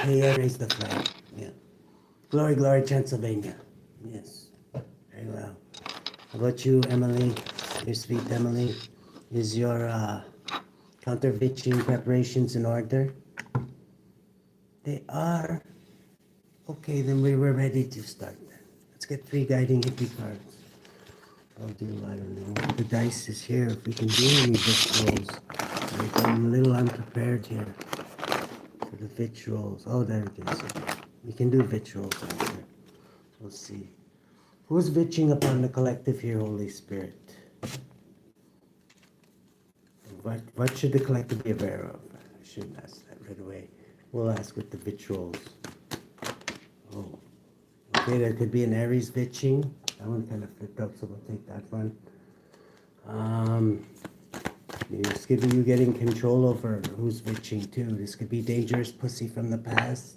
Hey, yeah, raise the flag. Yeah. Glory, glory, Pennsylvania. Yes. Very well. How about you, Emily? Your sweet Emily? Is your counter-vitching preparations in order? They are. Okay, then we were ready to start then. Let's get 3 guiding hippie cards. I'll do, I don't know. The dice is here. If we can do any vitch rolls. I'm a little unprepared here for the vitch rolls. Oh, there it is. We can do vitch rolls after. We'll see. Who's vitching upon the collective here, Holy Spirit? What should the collective be aware of? I shouldn't ask that right away. We'll ask with the vitch rolls. Oh. Okay, there could be an Aries vitching. That one kind of flipped up, so we'll take that one. This could be you getting control over who's vitching too. This could be dangerous pussy from the past.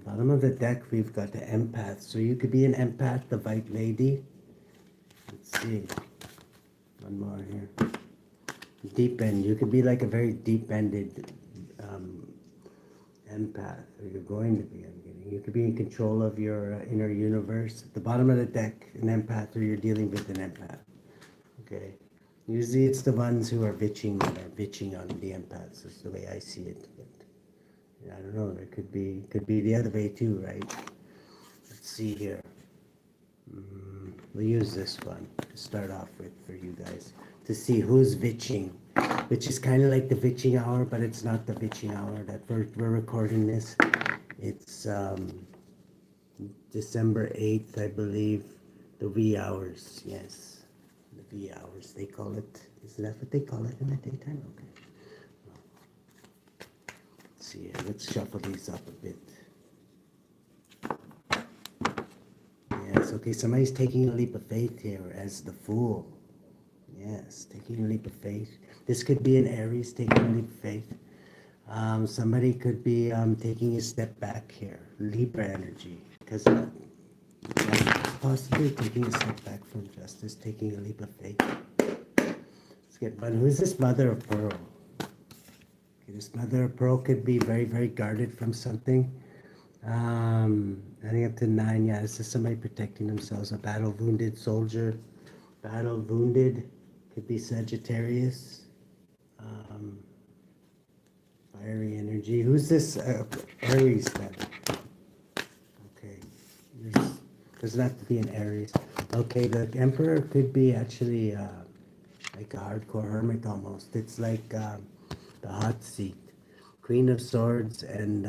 Bottom of the deck, we've got the empath. So you could be an empath, the white lady. Let's see. One more here. Deep end. You could be like a very deep-ended empath, or you're going to be. You could be in control of your inner universe. At the bottom of the deck, an empath, or you're dealing with an empath. Okay. Usually it's the ones who are vitching that are vitching on the empaths. Is the way I see it. But I don't know. It could be the other way too, right? Let's see here. We'll use this one to start off with for you guys to see who's vitching, which is kind of like the vitching hour, but it's not the vitching hour that we're recording this. It's December 8th, I believe, the wee hours. Yes, the wee hours they call it. Is that what they call it in the daytime? Okay. Let's see here. Let's shuffle these up a bit. Yes, okay, somebody's taking a leap of faith here as the Fool. Yes, taking a leap of faith. This could be an Aries taking a leap of faith. Somebody could be taking a step back here. Libra energy. Because possibly taking a step back from justice, taking a leap of faith. Let's get one. Who's this Mother of Pearl? Okay, this Mother of Pearl could be very, very guarded from something. Adding up to 9, yeah, this is somebody protecting themselves. A battle-wounded soldier. Battle-wounded. Could be Sagittarius. Fiery energy. Who's this Aries then? Okay. Doesn't have to be an Aries. Okay, the Emperor could be actually like a hardcore hermit almost. It's like the hot seat. Queen of Swords and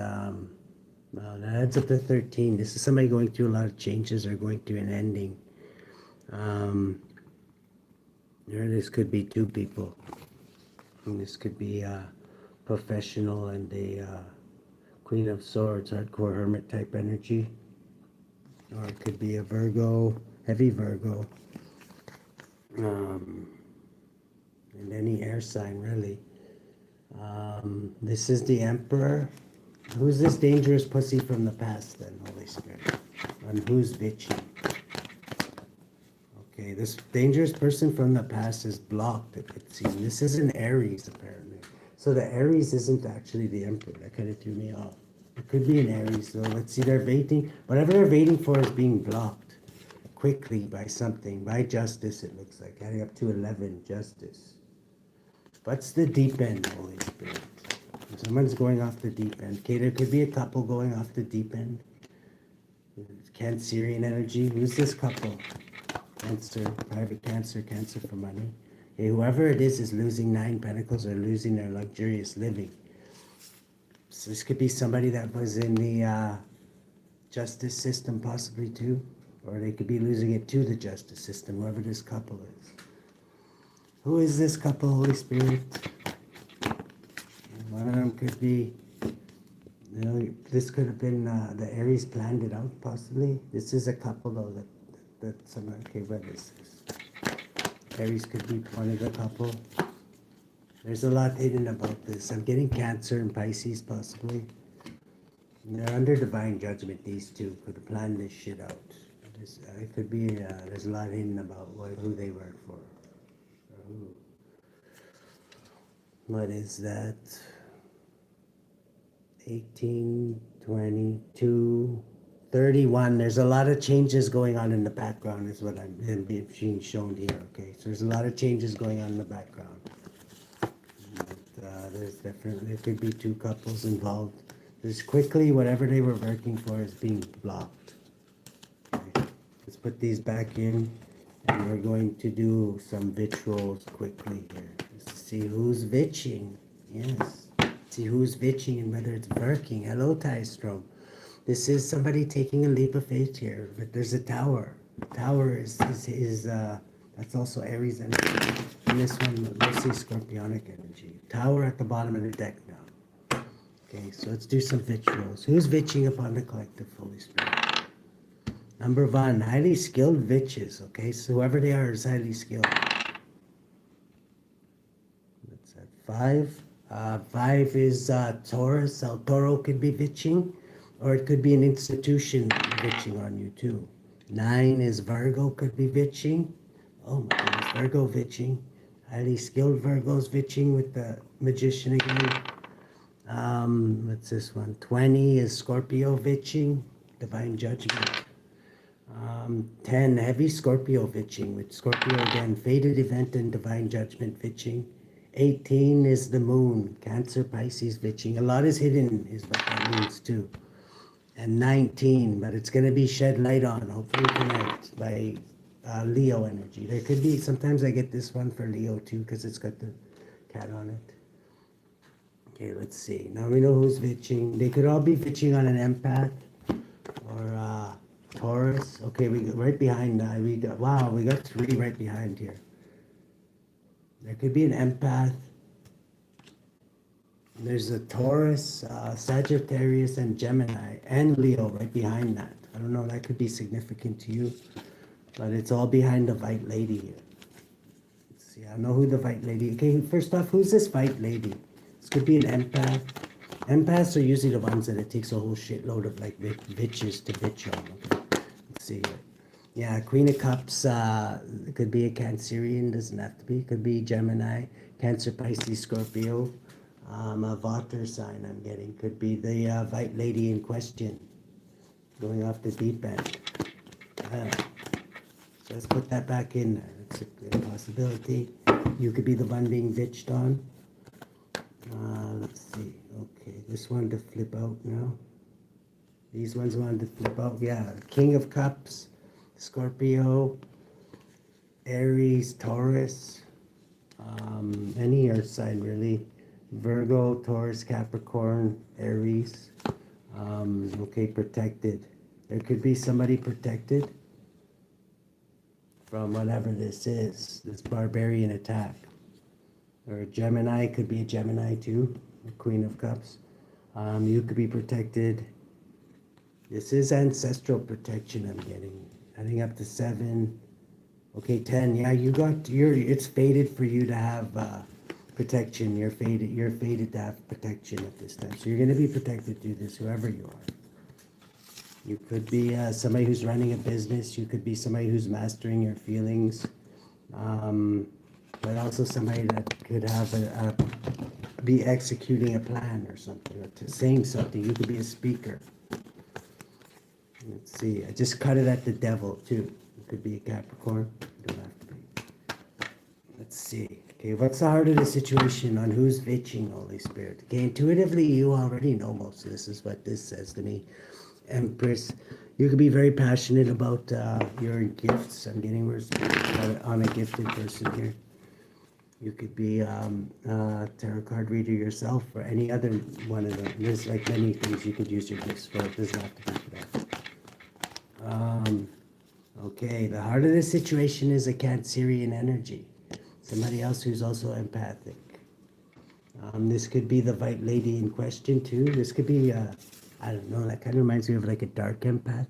well, that adds up to 13. This is somebody going through a lot of changes or going through an ending. This could be 2 people. And this could be professional and a Queen of Swords, hardcore hermit type energy. Or it could be a Virgo, heavy Virgo. And any air sign, really. This is the Emperor. Who's this dangerous pussy from the past then, Holy Spirit? And who's bitching? Okay, this dangerous person from the past is blocked, it could seem. This is an Aries, apparently. So the Aries isn't actually the Emperor. That kind of threw me off. It could be an Aries, though. Let's see, they're waiting. Whatever they're waiting for is being blocked quickly by something. By justice, it looks like. Adding up to 11, justice. What's the deep end, Holy Spirit? Someone's going off the deep end. Okay, there could be a couple going off the deep end. Cancerian energy. Who's this couple? Cancer, private cancer, cancer for money. Okay, whoever it is losing 9 pentacles or losing their luxurious living. So this could be somebody that was in the justice system possibly too. Or they could be losing it to the justice system, whoever this couple is. Who is this couple, Holy Spirit? One of them could be, this could have been, the Aries planned it out, possibly. This is a couple, though, that someone, okay, what is this? Aries could be one of the couple. There's a lot hidden about this. I'm getting Cancer and Pisces, possibly. And they're under divine judgment, these two. Could have planned this shit out. It could be, there's a lot hidden about who they work for. Or who. What is that? 18, 22, 31. There's a lot of changes going on in the background is what I'm being shown here, okay? So there's a lot of changes going on in the background. But, there's definitely, there could be two couples involved. Just quickly, whatever they were working for is being blocked. Okay. Let's put these back in, and we're going to do some vitrials quickly here. Just to see who's vitching. Yes. See who's vitching and whether it's working. Hello, Tystrom. This is somebody taking a leap of faith here, but there's a tower. Tower is that's also Aries energy. And this one, mostly Scorpionic energy. Tower at the bottom of the deck now. Okay, so let's do some vitrials. Who's vitching upon the collective, Holy Spirit? Number one, highly skilled vitches. Okay, so whoever they are is highly skilled. That's at 5. 5 is Taurus. El Toro could be vitching, or it could be an institution vitching on you too. 9 is Virgo, could be vitching. Oh my goodness, Virgo vitching. Highly skilled Virgos vitching with the Magician again. What's this one? 20 is Scorpio vitching, Divine Judgment. 10, heavy Scorpio vitching with Scorpio again, Fated Event and Divine Judgment vitching. 18 is the Moon, Cancer, Pisces vitching. A lot is hidden is what that means too. And 19, but it's going to be shed light on, hopefully tonight, by Leo energy. There could be, sometimes I get this one for Leo too, because it's got the cat on it. Okay, let's see. Now we know who's vitching. They could all be vitching on an empath or Taurus. Okay, we got right behind. We got 3 right behind here. There could be an empath. There's a Taurus, Sagittarius, and Gemini, and Leo right behind that. I don't know, that could be significant to you, but it's all behind the White Lady here. Let's see, I don't know who the White Lady. Okay, first off, who's this White Lady? This could be an empath. Empaths are usually the ones that it takes a whole shitload of like bitches to bitch on. Okay, let's see here. Yeah, Queen of Cups, it could be a Cancerian, doesn't have to be. It could be Gemini, Cancer, Pisces, Scorpio. A water sign I'm getting. Could be the White Lady in question. Going off the deep end. So let's put that back in there. That's a good possibility. You could be the one being vitched on. Let's see. Okay, this one to flip out now. These ones wanted to flip out. Yeah, King of Cups, Scorpio, Aries, Taurus, any earth sign really. Virgo, Taurus, Capricorn, Aries. Okay, protected. There could be somebody protected from whatever this is, this barbarian attack. Or a Gemini, could be a Gemini too, the Queen of Cups. You could be protected. This is ancestral protection I'm getting. I think up to 7. Okay, 10. Yeah, it's fated for you to have protection. You're fated to have protection at this time. So you're going to be protected through this, whoever you are. You could be somebody who's running a business. You could be somebody who's mastering your feelings. But also somebody that could have be executing a plan or something, or saying something. You could be a speaker. Let's see. I just cut it at the devil too. It could be a Capricorn. You don't have to be. Let's see. Okay, what's the heart of the situation on who's vitching, Holy Spirit? Okay, intuitively, you already know most of this. Is what this says to me. Empress, you could be very passionate about your gifts. I'm getting words on a gifted person here. You could be a tarot card reader yourself, or any other one of them. There's like many things you could use your gifts for. It doesn't have to be for that. Okay, the heart of the situation is a Cancerian energy. Somebody else who's also empathic. This could be the White Lady in question too. This could be, I don't know, that kind of reminds me of like a dark empath.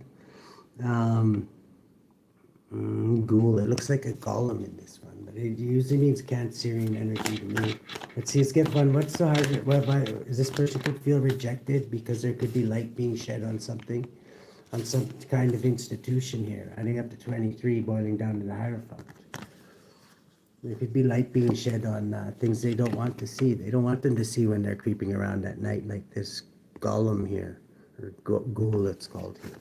Ghoul, it looks like a golem in this one, but it usually means Cancerian energy to me. Let's see, let's get one. What's the heart? Is this person could feel rejected because there could be light being shed on something, on some kind of institution here. Adding up to 23, boiling down to the Hierophant. There could be light being shed on things they don't want to see. They don't want them to see when they're creeping around at night like this golem here, or ghoul it's called here.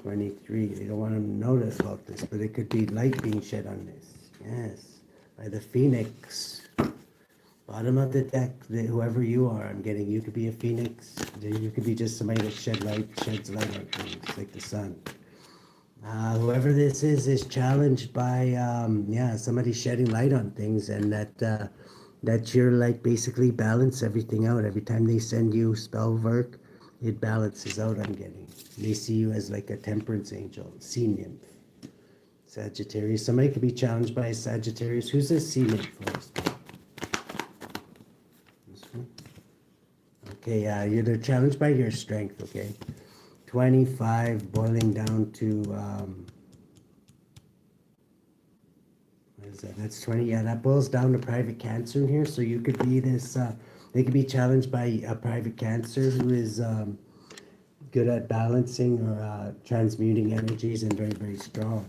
23, they don't want to notice about this, but it could be light being shed on this. Yes, by the phoenix. Bottom of the deck, whoever you are, I'm getting, you could be a phoenix, you could be just somebody that sheds light on things, like the sun. Whoever this is challenged by, somebody shedding light on things, and that you're like basically balance everything out. Every time they send you spell work, it balances out, I'm getting. They see you as like a temperance angel, sea nymph. Sagittarius, somebody could be challenged by a Sagittarius. Who's a sea nymph for us? Okay, they're challenged by your strength, okay? 25 boiling down to, what is that? That's 20. Yeah, that boils down to private Cancer in here. So you could be this, they could be challenged by a private Cancer who is good at balancing or transmuting energies and very, very strong.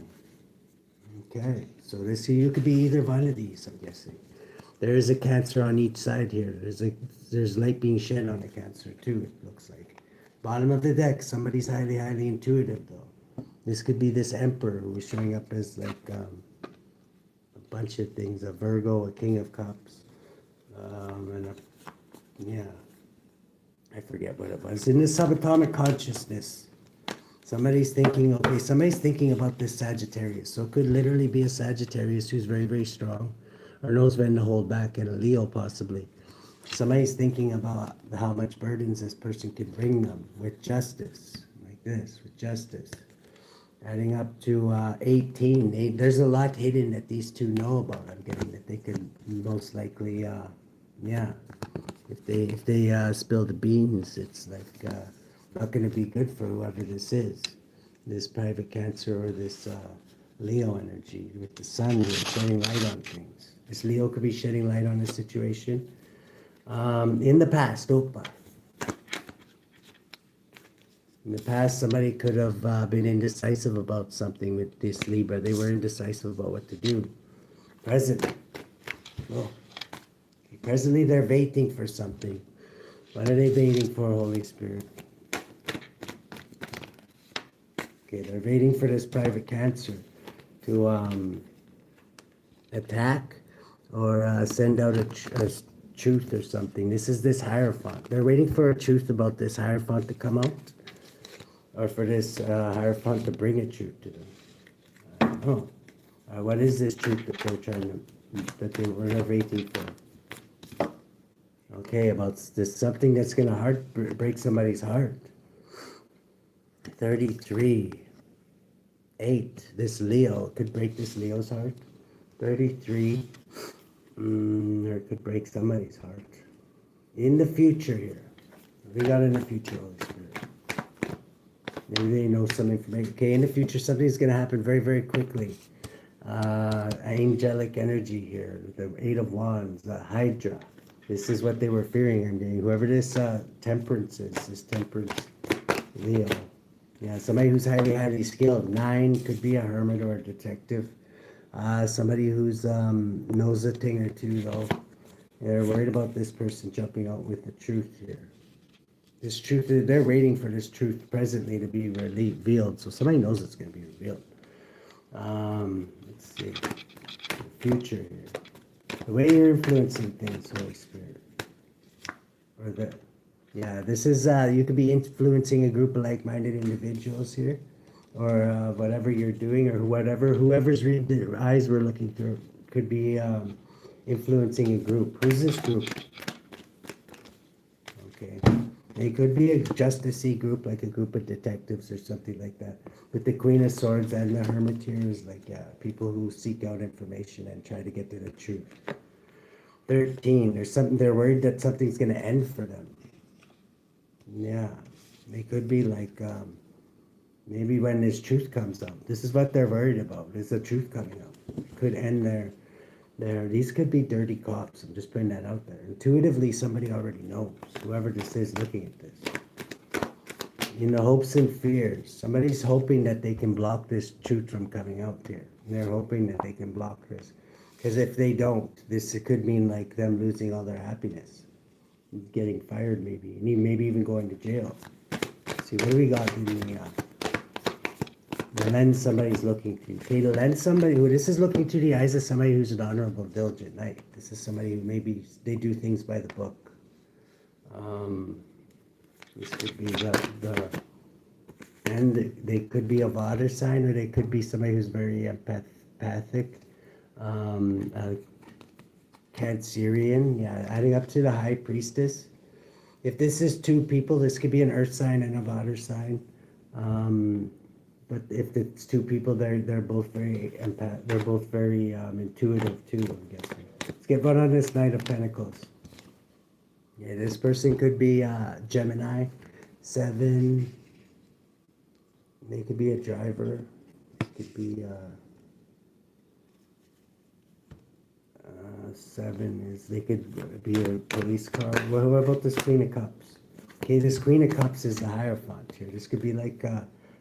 Okay, so you could be either one of these, I'm guessing. There is a Cancer on each side here. There's light being shed on a Cancer too, it looks like. Bottom of the deck, somebody's highly, highly intuitive though. This could be this Emperor who is showing up as like a bunch of things. A Virgo, a King of Cups, I forget what it was. In the subatomic consciousness, somebody's thinking about this Sagittarius. So it could literally be a Sagittarius who's very, very strong, or knows when to hold back, and a Leo possibly. Somebody's thinking about how much burdens this person could bring them with justice, like this, with justice. Adding up to 18. There's a lot hidden that these two know about. I'm getting that they could most likely, if they spill the beans, it's like not going to be good for whoever this is. This private Cancer or this Leo energy with the sun here shedding light on things. This Leo could be shedding light on a situation. In the past, in the past, somebody could have been indecisive about something with this Libra. They were indecisive about what to do. Presently, presently they're waiting for something. What are they waiting for, Holy Spirit? Okay, they're waiting for this private Cancer to attack or send out a truth or something. This is this Hierophant. They're waiting for a truth about this Hierophant to come out, or for this Hierophant to bring a truth to them. I don't know. What is this truth that they were waiting for? Okay, about this something that's gonna break somebody's heart. 33, 8. This Leo could break this Leo's heart. 33. Or it could break somebody's heart. In the future here. We got in the future, Holy Spirit. Maybe they know some information. Okay, in the future, something's going to happen very, very quickly. Angelic energy here. The 8 of Wands, the Hydra. This is what they were fearing. I'm getting whoever this Temperance is, this Temperance Leo. Yeah, somebody who's highly, highly skilled. 9 could be a hermit or a detective. Somebody who's knows a thing or two, though. They're worried about this person jumping out with the truth here. This truth, they're waiting for this truth presently to be revealed. So somebody knows it's going to be revealed. Let's see. The future here. The way you're influencing things, Holy Spirit. This is, you could be influencing a group of like-minded individuals here. Or whatever you're doing, or whoever's the eyes we're looking through could be influencing a group. Who's this group? Okay, they could be a justice-y group, like a group of detectives or something like that. With the Queen of Swords and the Hermit here is like people who seek out information and try to get to the truth. 13. There's something they're worried that something's going to end for them. Yeah, they could be like. Maybe when this truth comes out. This is what they're worried about. Is the truth coming out. It could end these could be dirty cops. I'm just putting that out there. Intuitively, somebody already knows. Whoever this is looking at this. In the hopes and fears. Somebody's hoping that they can block this truth from coming out here. They're hoping that they can block this. Because if they don't, it could mean like them losing all their happiness. getting fired maybe, and maybe even going to jail. Let's see, what do we got in the lens somebody's looking to? Okay, to lend somebody who, this is looking to the eyes of somebody who's an honorable, diligent knight. This is somebody who maybe they do things by the book. This could be and they could be a water sign, or they could be somebody who's very empathic. Cancerian, yeah, adding up to the high priestess. If this is two people, this could be an earth sign and a water sign. But if it's two people, they're both very they're both very intuitive too, I'm guessing. Let's get one on this Knight of Pentacles. Yeah, this person could be Gemini, 7. They could be a driver. It could be 7 is, they could be a police car. What about this Queen of Cups? Okay, this Queen of Cups is the Hierophant here. This could be like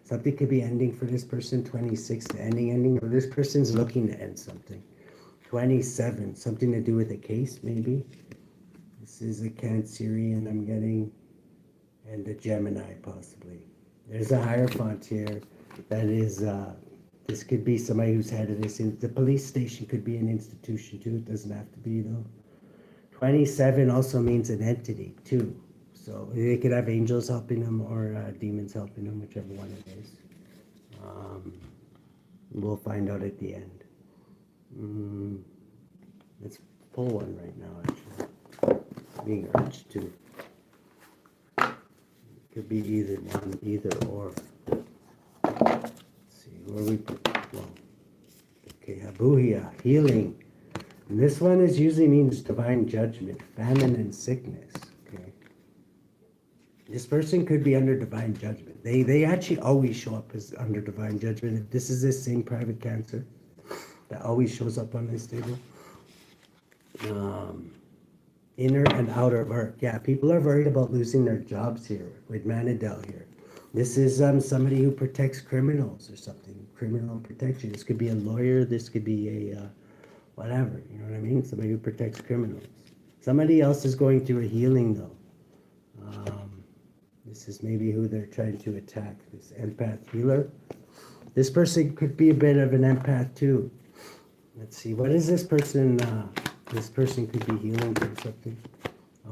something could be ending for this person. 26, the ending, or this person's looking to end something. 27, something to do with a case maybe. This is a Cancerian I'm getting, and a Gemini possibly. There's a Hierophant here that is this could be somebody who's headed this in. The police station could be an institution too. It doesn't have to be though. 27 also means an entity too. So they could have angels helping them, or demons helping them, whichever one it is. We'll find out at the end. Let's pull one right now, actually. Being urged to. Could be either one, either or. Where we put, well, okay, Habuhia, healing. And this one is usually means divine judgment, famine and sickness. Okay. This person could be under divine judgment. They actually always show up as under divine judgment. If this is the same private Cancer that always shows up on this table. Inner and outer work. Yeah, people are worried about losing their jobs here with Manadel here. This is somebody who protects criminals or something. Criminal protection. This could be a lawyer. This could be a whatever. You know what I mean? Somebody who protects criminals. Somebody else is going through a healing though. This is maybe who they're trying to attack. This empath healer. This person could be a bit of an empath too. Let's see. What is this person? This person could be healing for something.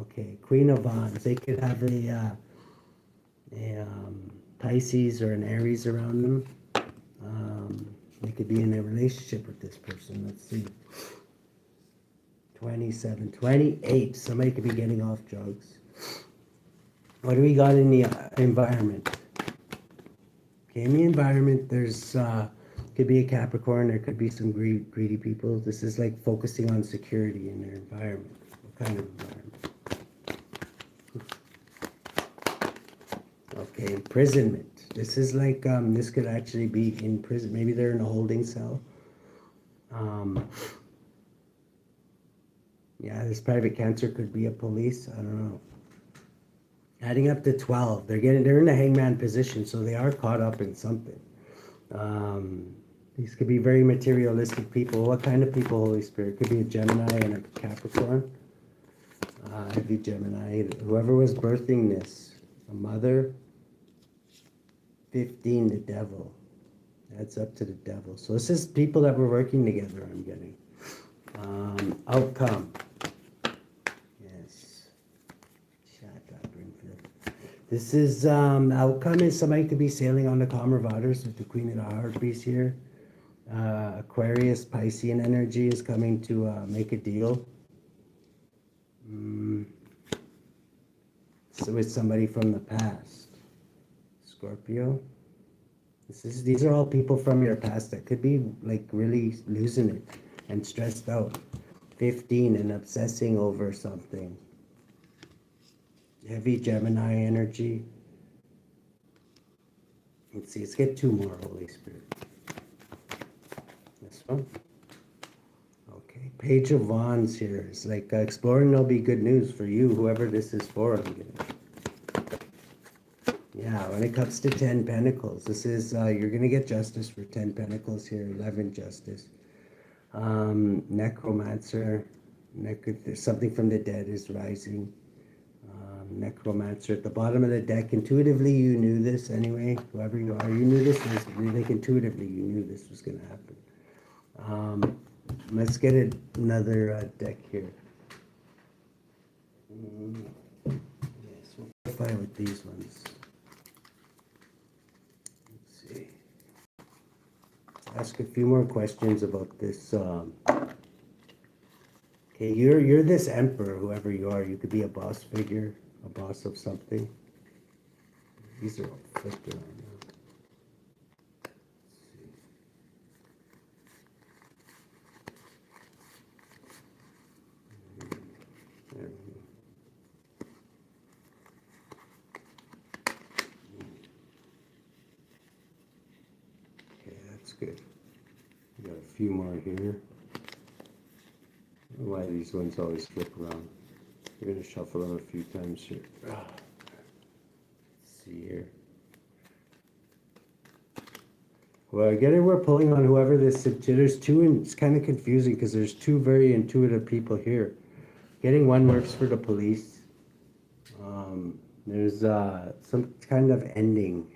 Okay. Queen of Wands. They could have a Pisces or an Aries around them. They could be in a relationship with this person. Let's see. 27, 28. Somebody could be getting off drugs. What do we got in the environment? Okay, in the environment, there's could be a Capricorn. There could be some greedy people. This is like focusing on security in their environment. What kind of environment? Okay, imprisonment. This is like, this could actually be in prison. Maybe they're in a holding cell. Yeah, this private Cancer could be a police. I don't know. Adding up to 12. They're in a hangman position, so they are caught up in something. These could be very materialistic people. What kind of people, Holy Spirit? Could be a Gemini and a Capricorn. Heavy Gemini. Whoever was birthing this. A mother. 15, the devil. That's up to the devil. So this is people that were working together, I'm getting. Outcome. Yes. This is, outcome is somebody could be sailing on the calmer waters with the Queen of the Harpies here. Aquarius, Piscean energy is coming to make a deal. So with somebody from the past. Scorpio. These are all people from your past that could be like really losing it and stressed out. 15 and obsessing over something. Heavy Gemini energy. Let's see, let's get 2 more, Holy Spirit. This one. Okay, Page of Wands here. It's like exploring will be good news for you, whoever this is for. I'm getting. Yeah, when it comes to 10 Pentacles, this is, you're going to get justice for 10 Pentacles here, 11 justice. Necromancer, there's something from the dead is rising. necromancer at the bottom of the deck. Intuitively, you knew this anyway. Whoever you are, you knew this was, like, intuitively, you knew this was going to happen. Let's get another deck here. Yes, we'll clarify with these ones. Let's see. Ask a few more questions about this. Okay, you're this emperor, whoever you are. You could be a boss figure, a boss of something. These are all flipped around now. There we go. Okay, that's good. We got a few more here. Why these ones always flip around. We're going to shuffle them a few times here. Let's see here. Well, again, we're pulling on whoever this, there's two, and it's kind of confusing because there's two very intuitive people here. Getting one works for the police. There's some kind of ending.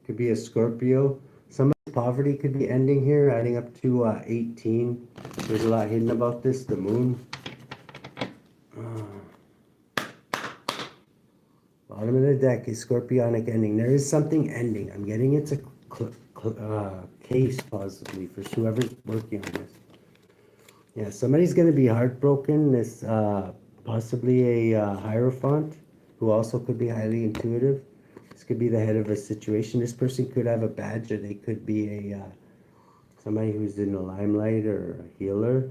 Could be a Scorpio. Some poverty could be ending here, adding up to 18. There's a lot hidden about this. The moon. Bottom of the deck is scorpionic ending. There is something ending. I'm getting it's a case possibly for whoever's working on this. Yeah, somebody's going to be heartbroken. This possibly a Hierophant who also could be highly intuitive. This could be the head of a situation. This person could have a badge, or they could be a somebody who's in the limelight or a healer.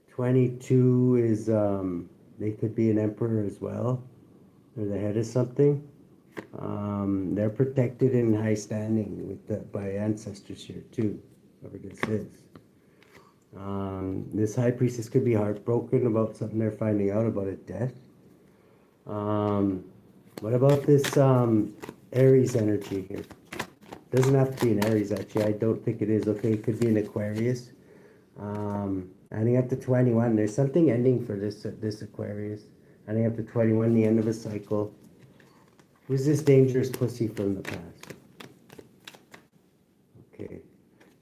22 is they could be an emperor as well. They're the head of something. They're protected in high standing with by ancestors here too, whoever this is. This high priestess could be heartbroken about something they're finding out about a death. What about this Aries energy here? Doesn't have to be an Aries, actually. I don't think it is. Okay, it could be an Aquarius. Adding up to 21. There's something ending for this Aquarius. Adding up to 21, the end of a cycle. Who's this dangerous pussy from the past? Okay.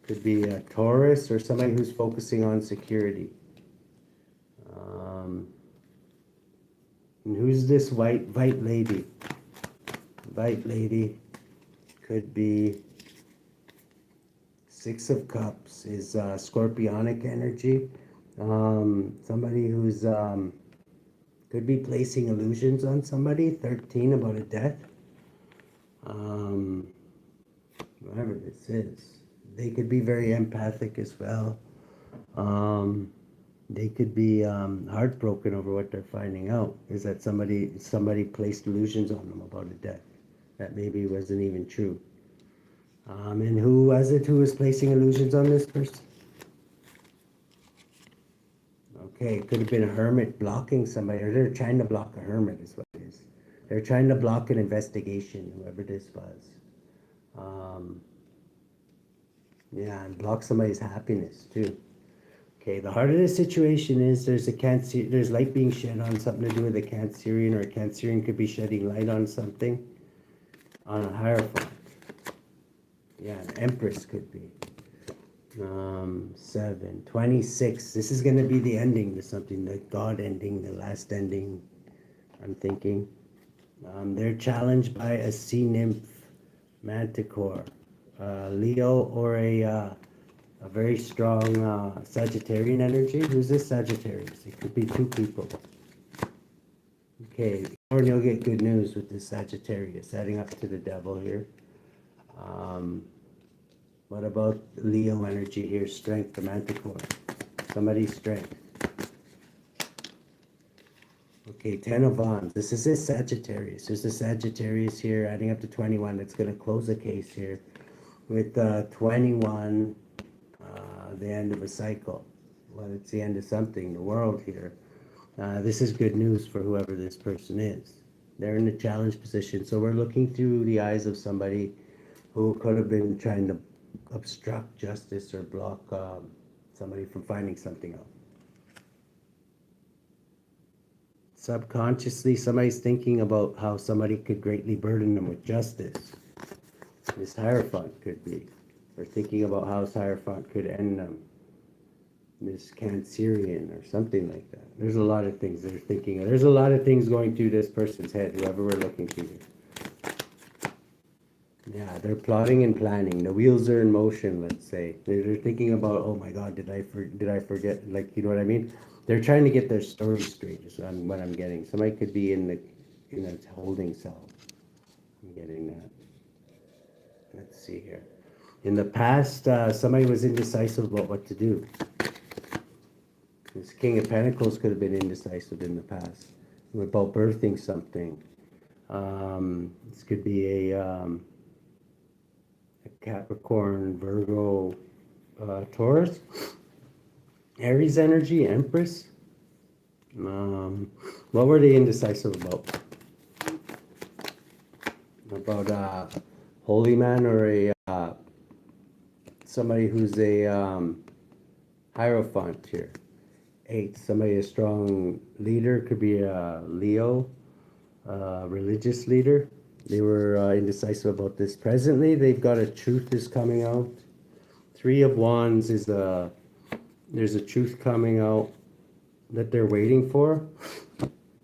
Could be a Taurus or somebody who's focusing on security. And who's this white lady? White lady could be Six of Cups is scorpionic energy. Somebody who's could be placing illusions on somebody. 13 about a death. Whatever this is. They could be very empathic as well. They could be heartbroken over what they're finding out. Is that somebody placed illusions on them about a death that maybe wasn't even true. And who was it who was placing illusions on this person? Okay, it could have been a hermit blocking somebody, or they're trying to block a hermit is what it is. They're trying to block an investigation, whoever this was. Yeah, and block somebody's happiness too. Okay, the heart of the situation is there's light being shed on something to do with a Cancerian, or a Cancerian could be shedding light on something, on a Hierophant. Yeah, an Empress could be. 7, 26. This is going to be the ending to something, the God ending, the last ending, I'm thinking. They're challenged by a sea nymph, manticore, Leo, or a very strong Sagittarian energy. Who's this Sagittarius? It could be two people. Okay, or you'll get good news with this Sagittarius, adding up to the devil here. What about Leo energy here? Strength, the manticore. Somebody's strength. Okay, 10 of Wands. This is this Sagittarius. There's a Sagittarius here, adding up to 21. That's going to close the case here. With 21, the end of a cycle. Well, it's the end of something, the world here. This is good news for whoever this person is. They're in a challenge position. So we're looking through the eyes of somebody who could have been trying to obstruct justice or block somebody from finding something out. Subconsciously, somebody's thinking about how somebody could greatly burden them with justice. This Hierophant could be. Or thinking about how this Hierophant could end them. This Cancerian or something like that. There's a lot of things they're thinking of. There's a lot of things going through this person's head, whoever we're looking to here. Yeah, they're plotting and planning. The wheels are in motion, let's say. They're thinking about, oh my God, did I forget? Like, you know what I mean? They're trying to get their story straight, is what I'm getting. Somebody could be in a holding cell. I'm getting that. Let's see here. In the past, somebody was indecisive about what to do. This King of Pentacles could have been indecisive in the past about birthing something. This could be a Capricorn, Virgo, Taurus, Aries energy, Empress. What were they indecisive about? About a holy man or a somebody who's a Hierophant here. 8, somebody a strong leader, could be a Leo, religious leader. They were indecisive about this. Presently, they've got a truth is coming out. 3 of Wands is there's a truth coming out that they're waiting for.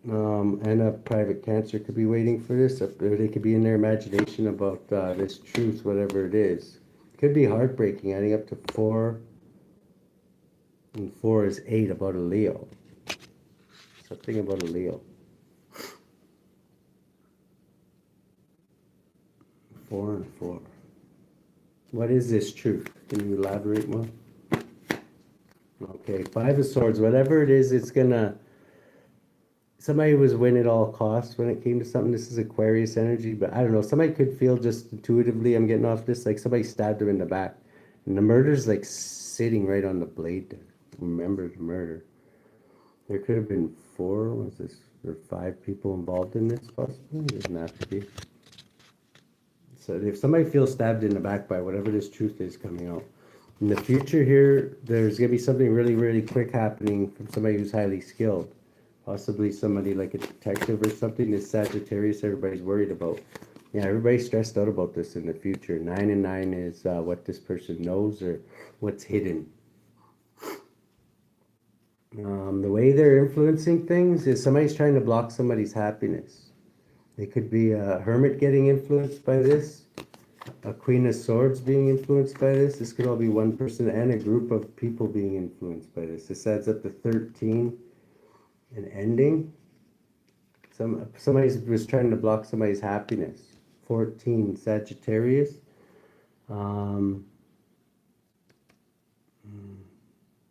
And a private Cancer could be waiting for this. Or they could be in their imagination about this truth, whatever it is. Could be heartbreaking, adding up to 4. And 4 is 8, about a Leo. Something about a Leo. 4 and 4. What is this truth? Can you elaborate more? Okay, 5 of Swords. Whatever it is, it's gonna... Somebody was win at all costs when it came to something. This is Aquarius energy, but I don't know. Somebody could feel just intuitively, I'm getting off this, like somebody stabbed them in the back. And the murder's like sitting right on the blade there. Remember the murder. There could have been 4, was this, or 5 people involved in this possibly? It doesn't have to be. So if somebody feels stabbed in the back by whatever this truth is coming out, in the future here, there's going to be something really, really quick happening from somebody who's highly skilled. Possibly somebody like a detective or something. This Sagittarius everybody's worried about. Yeah, everybody's stressed out about this in the future. 9 and 9 is what this person knows or what's hidden. The way they're influencing things is somebody's trying to block somebody's happiness. They could be a hermit getting influenced by this, a Queen of Swords being influenced by this. This could all be one person and a group of people being influenced by this. This adds up to 13 and ending. Somebody was trying to block somebody's happiness. 14, Sagittarius.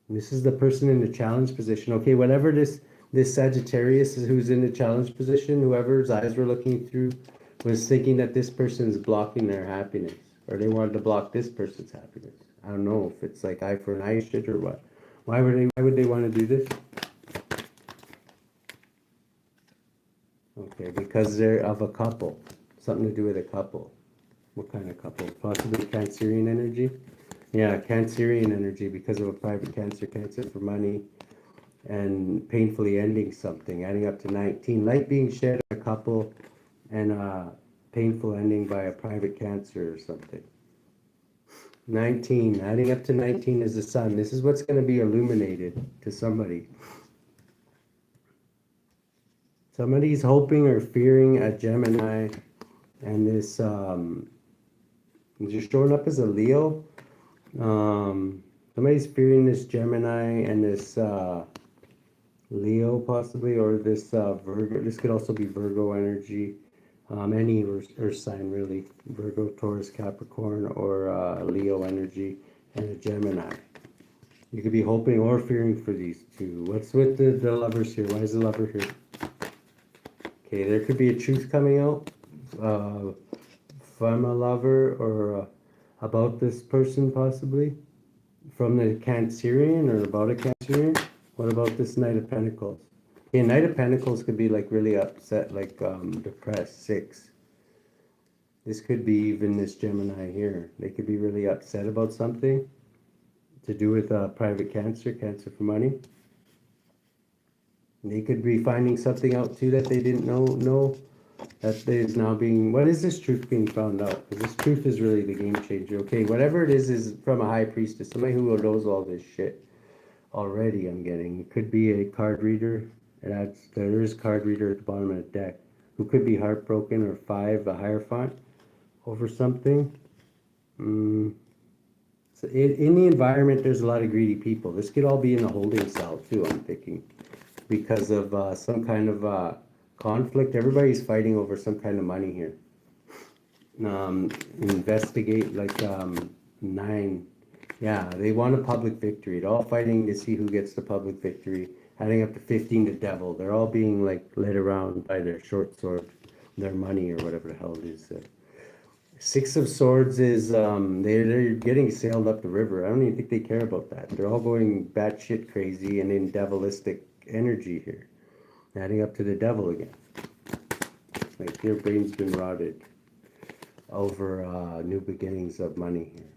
This is the person in the challenge position. Okay, whatever this Sagittarius is who's in the challenge position, whoever's eyes we're looking through, was thinking that this person's blocking their happiness. Or they wanted to block this person's happiness. I don't know if it's like eye for an eye shit or what. Why would they want to do this? Okay, because they're of a couple. Something to do with a couple. What kind of couple? Possibly Cancerian energy? Yeah, Cancerian energy because of a private Cancer for money, and painfully ending something, adding up to 19. Light being shed on a couple, and a painful ending by a private Cancer or something. 19, adding up to 19 is the Sun. This is what's going to be illuminated to somebody. Somebody's hoping or fearing a Gemini, and this just showing up as a Leo. Somebody's fearing this Gemini and this Leo possibly, or this Virgo. This could also be Virgo energy. Any earth sign really. Virgo, Taurus, Capricorn, or Leo energy, and a Gemini. You could be hoping or fearing for these two. What's with the lovers here? Why is the lover here? Okay, there could be a truth coming out from a lover or about this person possibly. From the Cancerian or about a Cancerian. What about this Knight of Pentacles? Okay, Knight of Pentacles could be like really upset, like depressed, 6. This could be even this Gemini here. They could be really upset about something to do with private Cancer for money. They could be finding something out too that they didn't know that is now being. What is this truth being found out? Because this truth is really the game changer. Okay, whatever it is from a high priestess, somebody who knows all this shit already. I'm getting. It could be a card reader. There is card reader at the bottom of the deck who could be heartbroken or a Hierophant over something. So in the environment, there's a lot of greedy people. This could all be in a holding cell too, I'm thinking, because of some kind of conflict. Everybody's fighting over some kind of money here. Investigate like 9. Yeah, they want a public victory. They're all fighting to see who gets the public victory. Adding up to 15 to devil. They're all being like led around by their short sword, their money or whatever the hell it is. 6 of Swords is they're getting sailed up the river. I don't even think they care about that. They're all going batshit crazy and in devilistic energy here. Adding up to the devil again. Like their brain's been rotted over new beginnings of money here.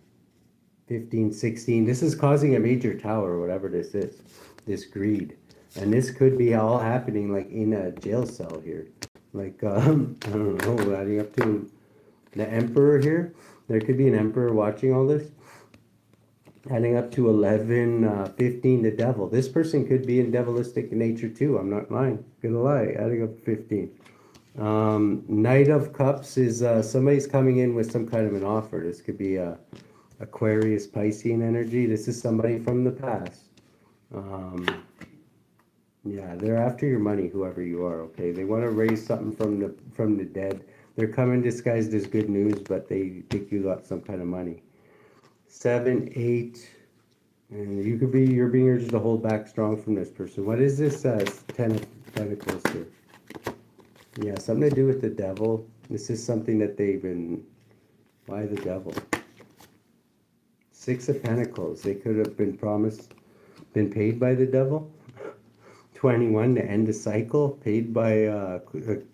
15, 16. This is causing a major tower, or whatever this is. This greed. And this could be all happening like in a jail cell here. Like, I don't know, adding up to the Emperor here. There could be an Emperor watching all this. Adding up to 11, 15, the devil. This person could be in devilistic nature too. I'm not lying. Gonna lie. Adding up to 15. Knight of Cups is somebody's coming in with some kind of an offer. This could be Aquarius, Piscean energy. This is somebody from the past. Yeah, they're after your money, whoever you are. Okay, they want to raise something from the dead. They're coming disguised as good news, but they think you got some kind of money. 7, 8, and you're being urged to hold back strong from this person. What is this 10 of Pentacles here? Yeah, something to do with the devil. This is something that they've been. Why the devil? 6 of Pentacles. They could have been paid by the devil. 21 to end the cycle, paid by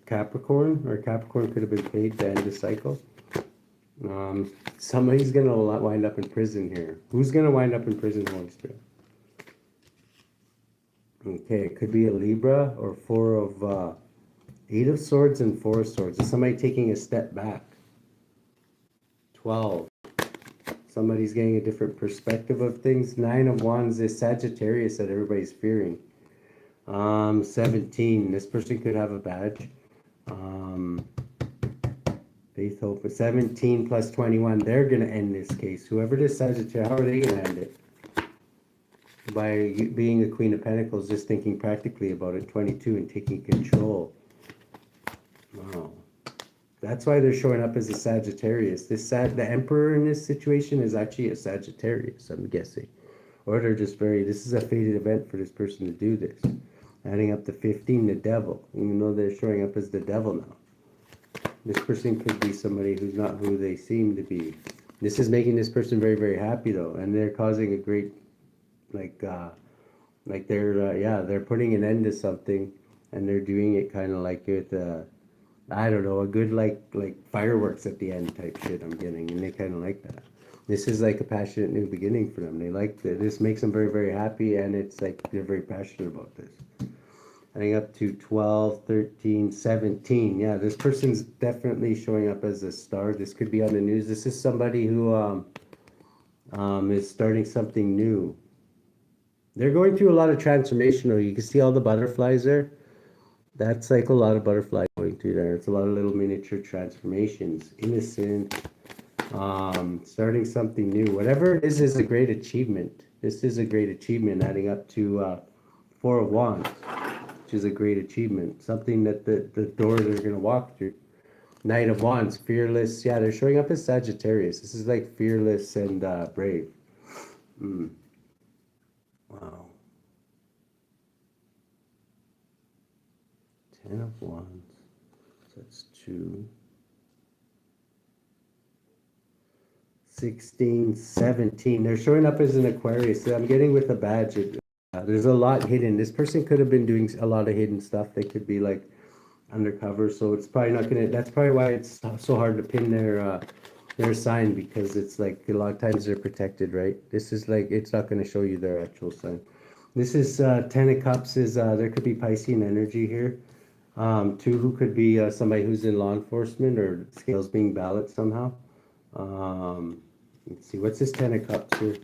Capricorn, or Capricorn could have been paid to end the cycle. Somebody's going to wind up in prison here. Who's going to wind up in prison, Holy Spirit? Okay, it could be a Libra or 8 of Swords and 4 of Swords. Is somebody taking a step back? 12. Somebody's getting a different perspective of things. 9 of Wands is Sagittarius that everybody's fearing. 17. This person could have a badge. Faith, hope. 17 plus 21. They're going to end this case. Whoever this Sagittarius, how are they going to end it? By being the Queen of Pentacles, just thinking practically about it. 22 and taking control. Wow. That's why they're showing up as a Sagittarius. The Emperor in this situation is actually a Sagittarius, I'm guessing. Or they're just this is a fated event for this person to do this. Adding up to 15, the devil. Even though they're showing up as the devil now. This person could be somebody who's not who they seem to be. This is making this person very, very happy though. And they're causing a great, they're putting an end to something. And they're doing it kind of like with, I don't know, a good like fireworks at the end type shit I'm getting. And they kind of like that. This is like a passionate new beginning for them. They like this makes them very, very happy, and it's like they're very passionate about this. I think up to 12, 13, 17. Yeah, this person's definitely showing up as a star. This could be on the news. This is somebody who is starting something new. They're going through a lot of transformation. You can see all the butterflies there. That's like a lot of butterflies going through there. It's a lot of little miniature transformations. Innocent. Starting something new. Whatever it is a great achievement. This is a great achievement, adding up to 4 of Wands, which is a great achievement. Something that the door they're going to walk through. Knight of Wands, fearless. Yeah, they're showing up as Sagittarius. This is like fearless and brave. Wow. 10 of Wands. So that's 2. 16, 17. They're showing up as an Aquarius. I'm getting with a badge. There's a lot hidden. This person could have been doing a lot of hidden stuff. They could be like undercover. So it's probably not gonna. That's probably why it's so hard to pin their sign, because it's like a lot of times they're protected, right? This is like it's not gonna show you their actual sign. This is 10 of Cups is there could be Piscean energy here. Two, who could be somebody who's in law enforcement or scales being balanced somehow. Let's see, what's this 10 of Cups here?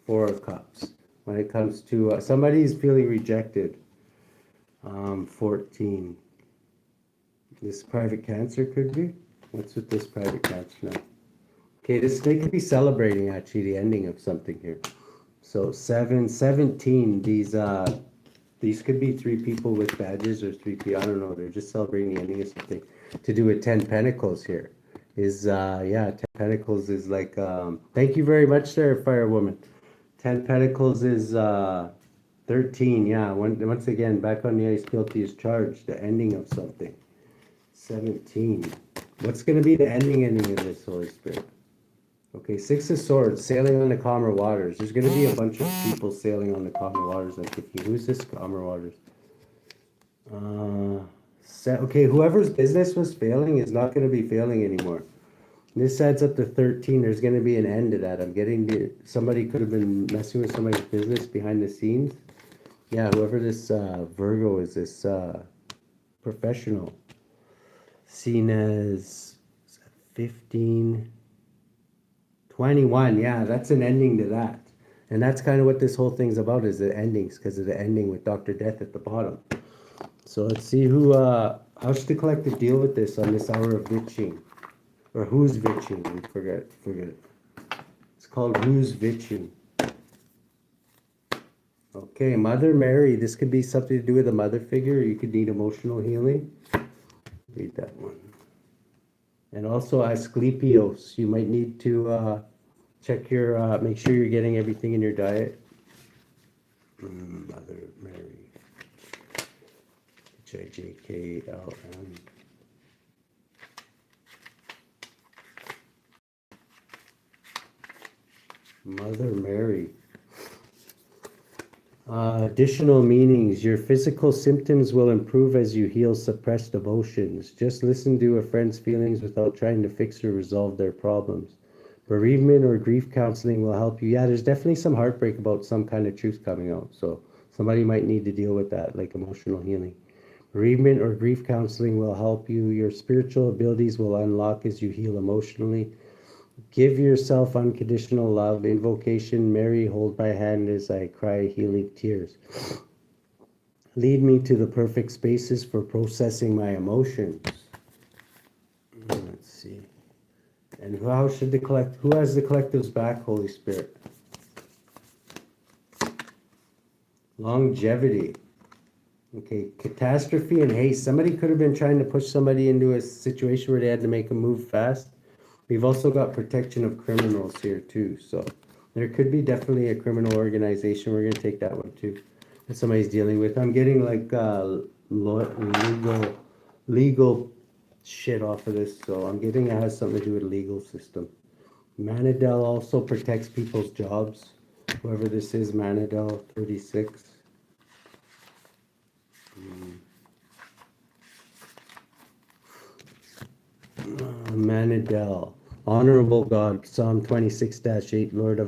4 of Cups. When it comes to somebody's feeling rejected. 14. This private Cancer could be. What's with this private Cancer now? Okay, they could be celebrating actually the ending of something here. So 17. These could be 3 people with badges or 3 people. I don't know. They're just celebrating the ending of something to do with 10 Pentacles here. Yeah, 10 Pentacles is like thank you very much there, Firewoman. 10 Pentacles is 13. Yeah, once again back on the ice, guilty as charged. The ending of something. 17. What's going to be the ending of this, Holy Spirit? Okay, 6 of Swords, sailing on the calmer waters. There's going to be a bunch of people sailing on the calmer waters. I'm thinking, who's this calmer waters? Okay, whoever's business was failing is not going to be failing anymore. This adds up to 13. There's going to be an end to that. I'm getting somebody could have been messing with somebody's business behind the scenes. Yeah, whoever this Virgo is, this professional, seen as 15... 21, yeah, that's an ending to that. And that's kind of what this whole thing's about, is the endings, because of the ending with Dr. Death at the bottom. So let's see how should the collective deal with this on this hour of Vitching? Or who's Vitching? Forget. It's called Who's Vitching. Okay, Mother Mary. This could be something to do with a mother figure. You could need emotional healing. Read that one. And also Asclepios. You might need to check your, make sure you're getting everything in your diet. Mother Mary. HIJKLM. Mother Mary. Additional meanings. Your physical symptoms will improve as you heal suppressed emotions. Just listen to a friend's feelings without trying to fix or resolve their problems. Bereavement or grief counseling will help you. Yeah, there's definitely some heartbreak about some kind of truth coming out. So somebody might need to deal with that, like emotional healing. Bereavement or grief counseling will help you. Your spiritual abilities will unlock as you heal emotionally. Give yourself unconditional love. Invocation, Mary, hold my hand as I cry healing tears. Lead me to the perfect spaces for processing my emotions. Let's see. And who has the collective's back, Holy Spirit? Longevity. Okay, catastrophe and haste. Somebody could have been trying to push somebody into a situation where they had to make a move fast. We've also got protection of criminals here too. So there could be definitely a criminal organization. We're going to take that one too, that somebody's dealing with. I'm getting like legal shit off of this. So I'm getting it has something to do with the legal system. Manadel also protects people's jobs. Whoever this is, Manadel 36. Manadel. Honorable God, Psalm 26-8, Lord,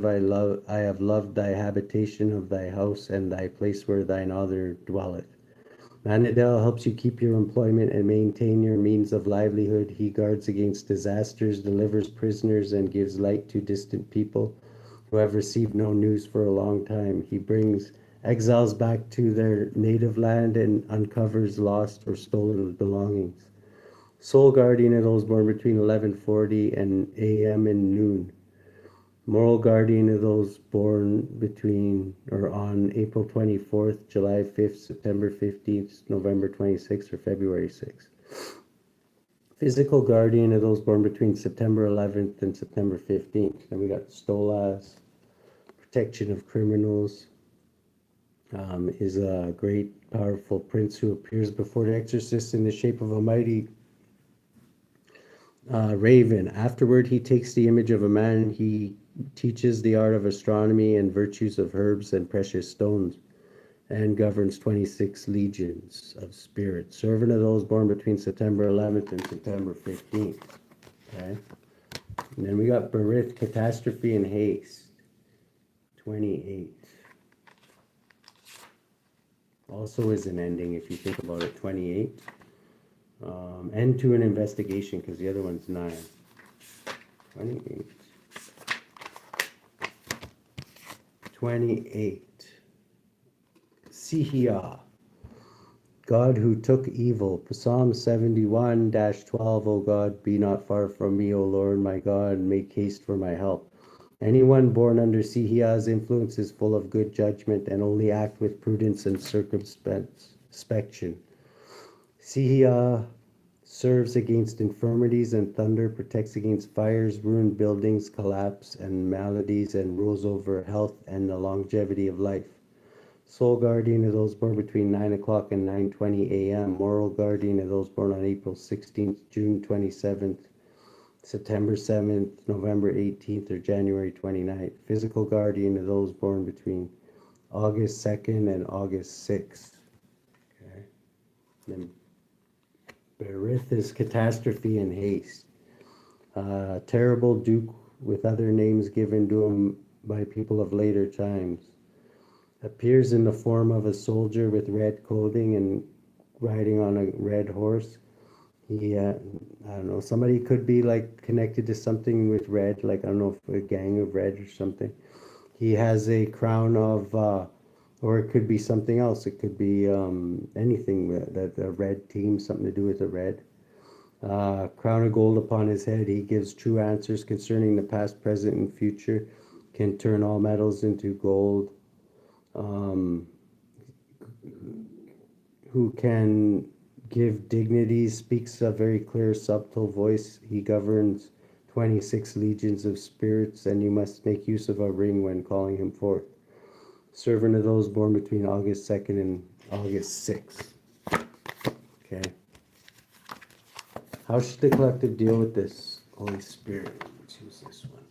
I have loved thy habitation of thy house and thy place where thine honor dwelleth. Manadel helps you keep your employment and maintain your means of livelihood. He guards against disasters, delivers prisoners, and gives light to distant people who have received no news for a long time. He brings exiles back to their native land and uncovers lost or stolen belongings. Soul guardian of those born between 11:40 and a.m. and noon. Moral guardian of those born between or on April 24th, July 5th, September 15th, November 26th, or February 6th. Physical guardian of those born between September 11th and September 15th. Then we got Stolas. Protection of criminals. Is a great, powerful prince who appears before the exorcist in the shape of a mighty raven. Afterward, he takes the image of a man. He teaches the art of astronomy and virtues of herbs and precious stones, and governs 26 legions of spirits. Servant of those born between September 11th and September 15th. Okay. And then we got Berith, catastrophe and haste. 28. also is an ending if you think about it. 28. End to an investigation because the other one's 9. 28. 28. Sihia. God who took evil. Psalm 71-12. O God, be not far from me, O Lord my God, make haste for my help. Anyone born under Sihia's influence is full of good judgment and only act with prudence and circumspection. Sihia serves against infirmities and thunder, protects against fires, ruined buildings, collapse, and maladies, and rules over health and the longevity of life. Soul guardian of those born between 9 o'clock and 9:20 a.m. Moral guardian of those born on April 16th, June 27th, September 7th, November 18th, or January 29th. Physical guardian of those born between August 2nd and August 6th. Okay. Then Berith is catastrophe and haste. Terrible duke with other names given to him by people of later times. Appears in the form of a soldier with red clothing and riding on a red horse. He, I don't know, somebody could be like connected to something with red, like I don't know, if a gang of red or something. He has a crown of, or it could be something else. It could be anything that a red team, something to do with the red. Crown of gold upon his head. He gives true answers concerning the past, present, and future. Can turn all metals into gold. Who can give dignity, speaks a very clear, subtle voice. He governs 26 legions of spirits, and you must make use of a ring when calling him forth. Servant of those born between August 2nd and August 6th. Okay. How should the collective deal with this? Holy Spirit. Let's use this one.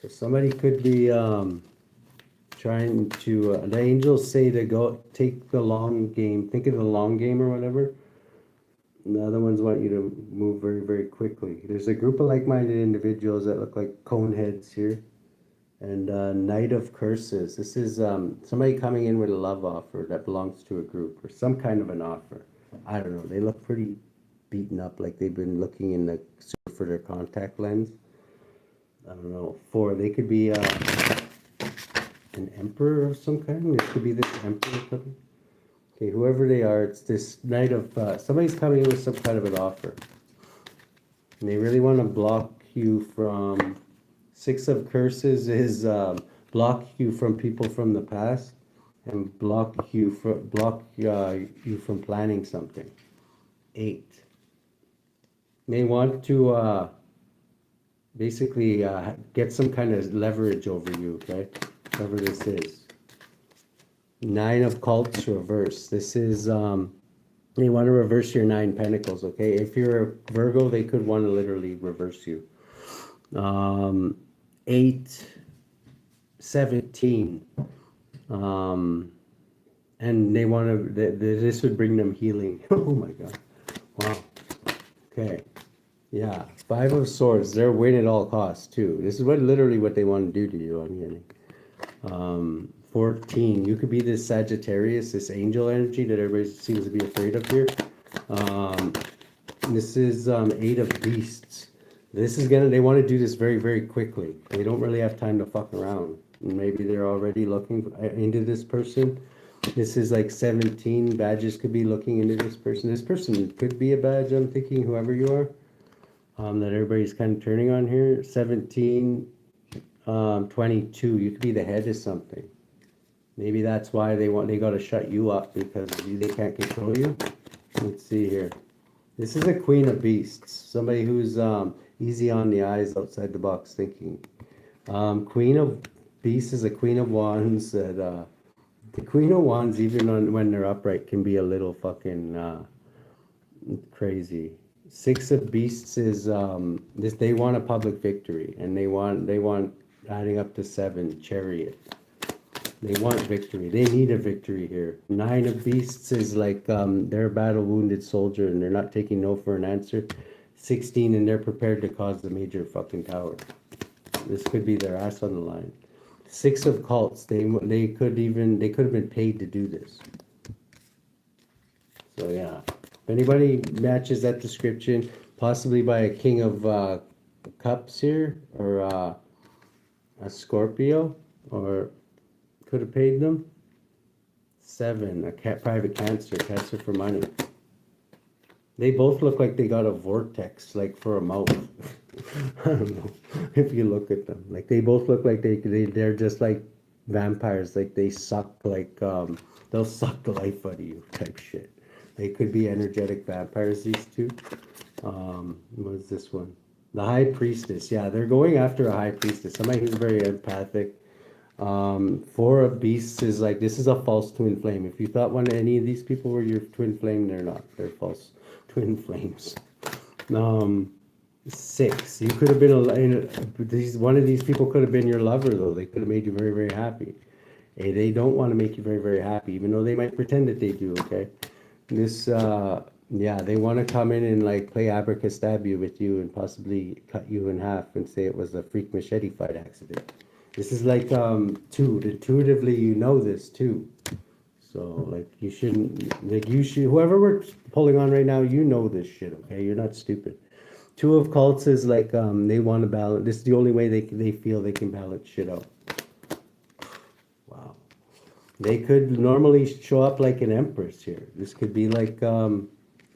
So somebody could be trying to, the angels say to go take the long game, think of the long game or whatever. And the other ones want you to move very, very quickly. There's a group of like-minded individuals that look like cone heads here. And Knight of Curses. This is somebody coming in with a love offer that belongs to a group or some kind of an offer. I don't know. They look pretty beaten up, like they've been looking in the sewer for their contact lens. I don't know. 4. They could be an emperor of some kind. This could be this emperor coming. Okay, whoever they are, it's this Knight of somebody's coming in with some kind of an offer, and they really want to block you from. 6 of Curses is block you from people from the past and block you from planning something. 8. They want to basically get some kind of leverage over you, okay? Whatever this is. 9 of Cups reverse. This is they want to reverse your 9 Pentacles, okay? If you're a Virgo, they could want to literally reverse you. 8, 17, and they want to. This would bring them healing. Oh my God! Wow. Okay. Yeah. 5 of Swords. They're win at all costs too. This is literally what they want to do to you. I'm getting. 14. You could be this Sagittarius, this angel energy that everybody seems to be afraid of here. This is 8 of Beasts. This is they want to do this very, very quickly. They don't really have time to fuck around. Maybe they're already looking into this person. This is like 17. Badges could be looking into this person. This person could be a badge, I'm thinking, whoever you are, that everybody's kind of turning on here. 17, 22. You could be the head of something. Maybe that's why they got to shut you up, because they can't control you. Let's see here. This is a Queen of Beasts. Somebody who's easy on the eyes, outside the box thinking. Queen of Beasts is a Queen of Wands. That the Queen of Wands, even when they're upright, can be a little fucking crazy. 6 of Beasts is this. They want a public victory, and they want adding up to 7 Chariot. They want victory. They need a victory here. 9 of Beasts is like they're a battle-wounded soldier, and they're not taking no for an answer. 16, and they're prepared to cause the major fucking tower. This could be their ass on the line. Six of cults. They could have been paid to do this. So yeah, if anybody matches that description, possibly by a King of Cups here, or a Scorpio, or could have paid them. 7, private Cancer for money. They both look like they got a vortex, like for a mouth. I don't know if you look at them. Like they both look like they're just like vampires. Like they suck, like they'll suck the life out of you type shit. They could be energetic vampires, these two. What is this one? The High Priestess. Yeah, they're going after a High Priestess. Somebody who's very empathic. 4 of Beasts is like, this is a false twin flame. If you thought any of these people were your twin flame, they're not. They're false twin flames. 6. You could have been one of these people could have been your lover, though. They could have made you very, very happy. Hey, they don't want to make you very, very happy, even though they might pretend that they do. Okay, this yeah, they want to come in and like play abracadabra with you and possibly cut you in half and say it was a freak machete fight accident. This is like intuitively you know this too. So like you shouldn't, like you should, whoever we're pulling on right now, you know this shit, okay? You're not stupid. 2 of Cults is like they want to balance. This is the only way they feel they can balance shit out. Wow. They could normally show up like an empress here. This could be like a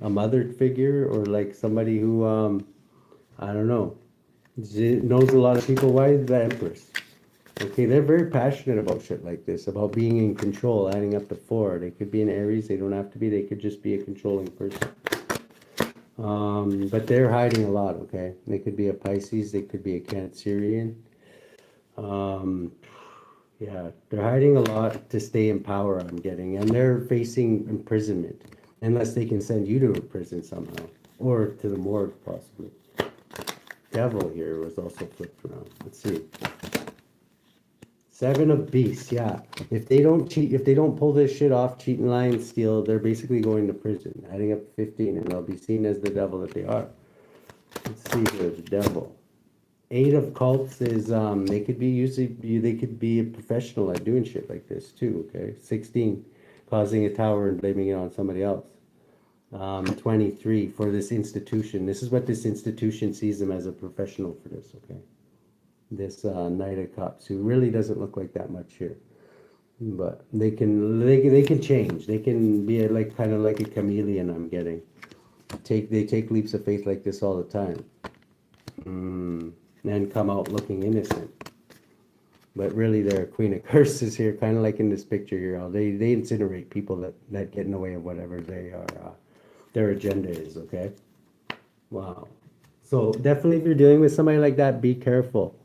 mother figure, or like somebody who I don't know, knows a lot of people. Why is the empress? Okay, they're very passionate about shit like this, about being in control, adding up to 4. They could be an Aries, they don't have to be, they could just be a controlling person. But they're hiding a lot, okay? They could be a Pisces, they could be a Cancerian. Yeah, they're hiding a lot to stay in power, I'm getting, and they're facing imprisonment, unless they can send you to a prison somehow, or to the morgue, possibly. Devil here was also flipped around. Let's see. 7 of Beasts, yeah. If they don't cheat, if they don't pull this shit off, cheat and lie and steal, they're basically going to prison, adding up to 15, and they'll be seen as the devil that they are. Let's see here, the devil. 8 of Cults is, they could be a professional at doing shit like this too, okay? 16, causing a tower and blaming it on somebody else. 23, for this institution. This is what this institution sees them as, a professional for this, okay? This Knight of Cups, who really doesn't look like that much here, but they can change. They can be like kind of like a chameleon. I'm getting they take leaps of faith like this all the time, and come out looking innocent, but really they're a Queen of Curses here, kind of like in this picture here. They incinerate people that get in the way of whatever they are their agenda is. Okay, wow. So definitely, if you're dealing with somebody like that, be careful.